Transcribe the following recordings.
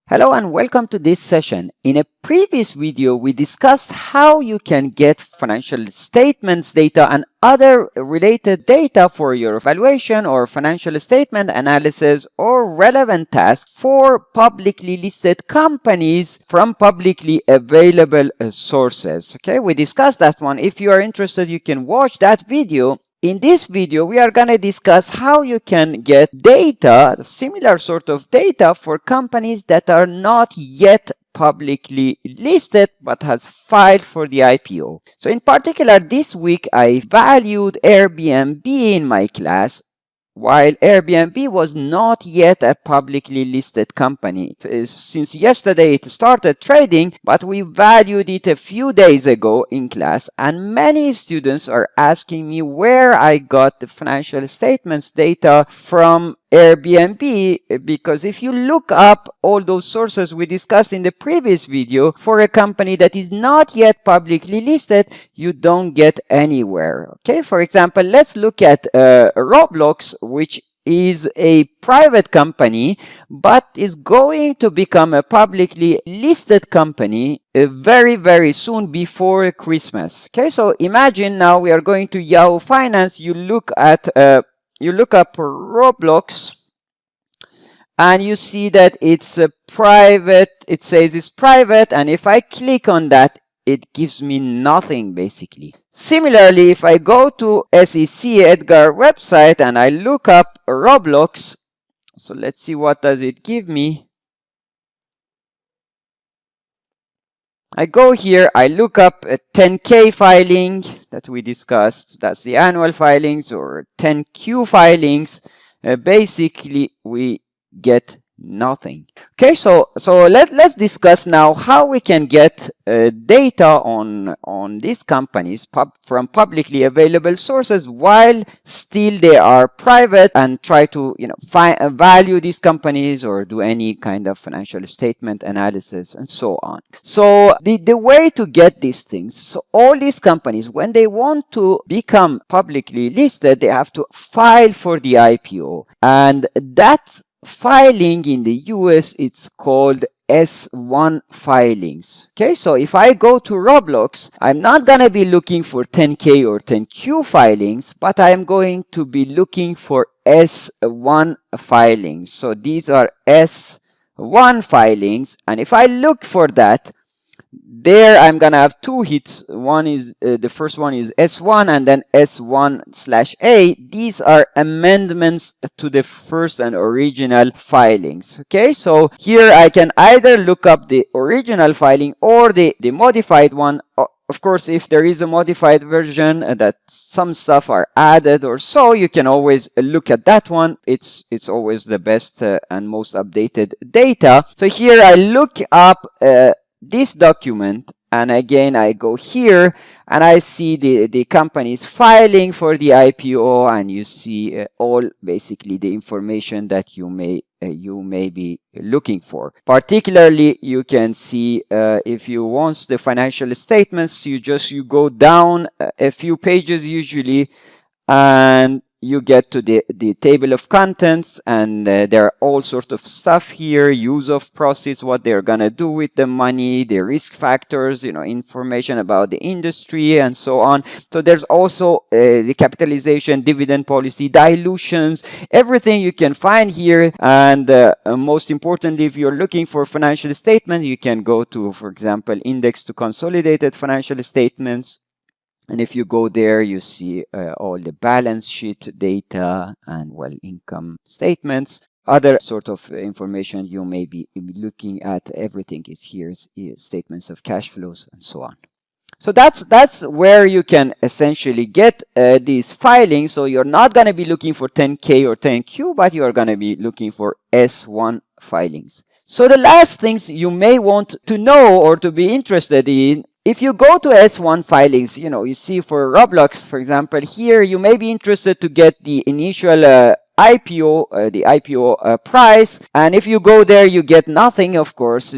Hello and welcome to this session. In a previous video, we discussed how you can get financial statements data and other related data for your evaluation or financial statement analysis or relevant tasks for publicly listed companies from publicly available sources. Okay, we discussed that one. If you are interested, you can watch that video. In this video, we are going to discuss how you can get data, similar sort of data for companies that are not yet publicly listed but has filed for the IPO. So in particular, this week I valued Airbnb in my class, while Airbnb was not yet a publicly listed company. Since yesterday it started trading, but we valued it a few days ago in class, and many students are asking me where I got the financial statements data from Airbnb, because if you look up all those sources we discussed in the previous video for a company that is not yet publicly listed, you don't get anywhere. Okay, for example, let's look at Roblox, which is a private company but is going to become a publicly listed company very soon before Christmas. Okay, so imagine now we are going to Yahoo Finance. You look up Roblox and you see that it's a private, it says it's private, and if I click on that, it gives me nothing basically. Similarly, if I go to SEC Edgar website and I look up Roblox, so let's see what does it give me. I go here, I look up a 10K filing that we discussed, that's the annual filings, or 10Q filings. Basically, we get nothing. Okay, so let's discuss now how we can get data on these companies from publicly available sources while still they are private, and try to value these companies or do any kind of financial statement analysis and so on. So the way to get these things, so all these companies, when they want to become publicly listed, they have to file for the IPO, and that filing in the US, it's called S1 filings. Okay, so if I go to Roblox, I'm not going to be looking for 10K or 10Q filings, but I am going to be looking for S1 filings. So these are S1 filings, and if I look for that, there I'm gonna have two hits. One is the first one is S1 and then S1/A. These are amendments to the first and original filings. Okay, so here I can either look up the original filing or the modified one. Of course, if there is a modified version that some stuff are added or so, you can always look at that one. It's always the best and most updated data. So here I look up this document, and again I go here and I see the companies filing for the IPO, and you see all basically the information that you may be looking for. Particularly, you can see if you want the financial statements, you go down a few pages usually, and you get to the table of contents, and there are all sorts of stuff here: use of proceeds, what they're gonna do with the money, the risk factors, information about the industry, and so on. So there's also the capitalization, dividend policy, dilutions, everything you can find here. And most importantly, if you're looking for financial statements, you can go to, for example, index to consolidated financial statements. And if you go there, you see all the balance sheet data and, well, income statements, other sort of information you may be looking at. Everything is here, statements of cash flows and so on. So that's where you can essentially get these filings. So you're not going to be looking for 10K or 10Q, but you are going to be looking for S1 filings. So the last things you may want to know or to be interested in, if you go to S1 filings, you see for Roblox, for example, here you may be interested to get the initial IPO, the IPO price, and if you go there, you get nothing, of course,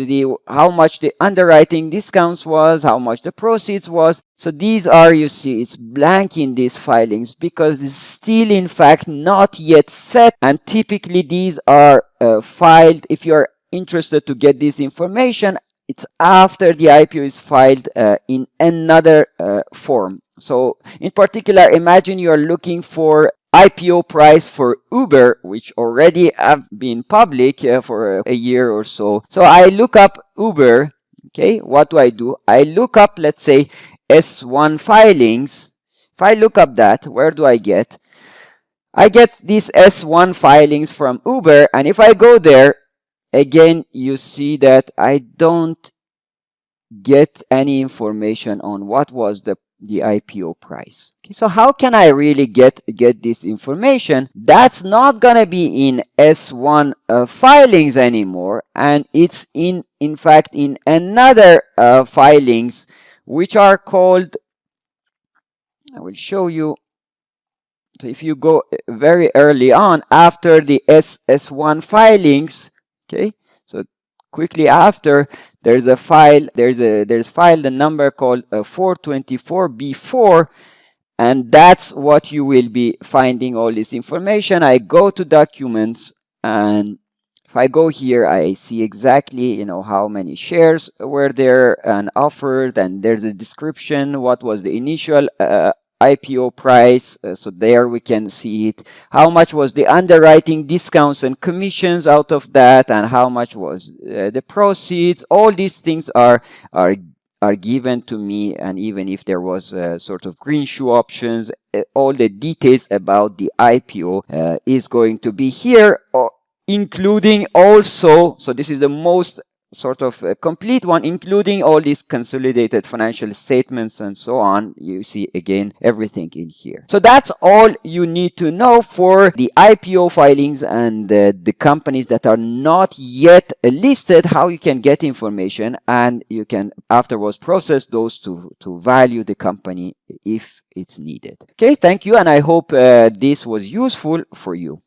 how much the underwriting discounts was, how much the proceeds was. So these are, you see, it's blank in these filings because it's still, in fact, not yet set, and typically these are filed if you're interested to get this information, it's after the IPO is filed in another form. So in particular, imagine you're looking for IPO price for Uber, which already have been public for a year or so. So I look up Uber. Okay, what do? I look up, let's say, S1 filings. If I look up that, where do I get? I get these S1 filings from Uber, and if I go there, again, you see that I don't get any information on what was the IPO price. Okay, so how can I really get this information? That's not gonna be in S1 filings anymore, and it's in fact in another filings, which are called, I will show you. So if you go very early on after the S1 filings, okay, so quickly after, there's a file, there's file the number called 424B4, and that's what you will be finding all this information. I go to documents, and if I go here, I see exactly, how many shares were there and offered, and there's a description, what was the initial IPO price. So there we can see it. How much was the underwriting discounts and commissions out of that, and how much was the proceeds. All these things are given to me, and even if there was sort of green shoe options, all the details about the IPO is going to be here, including also, so this is the most sort of complete one, including all these consolidated financial statements and so on. You see again everything in here. So that's all you need to know for the IPO filings and the companies that are not yet listed, how you can get information, and you can afterwards process those to value the company if it's needed. Okay, thank you, and I hope this was useful for you.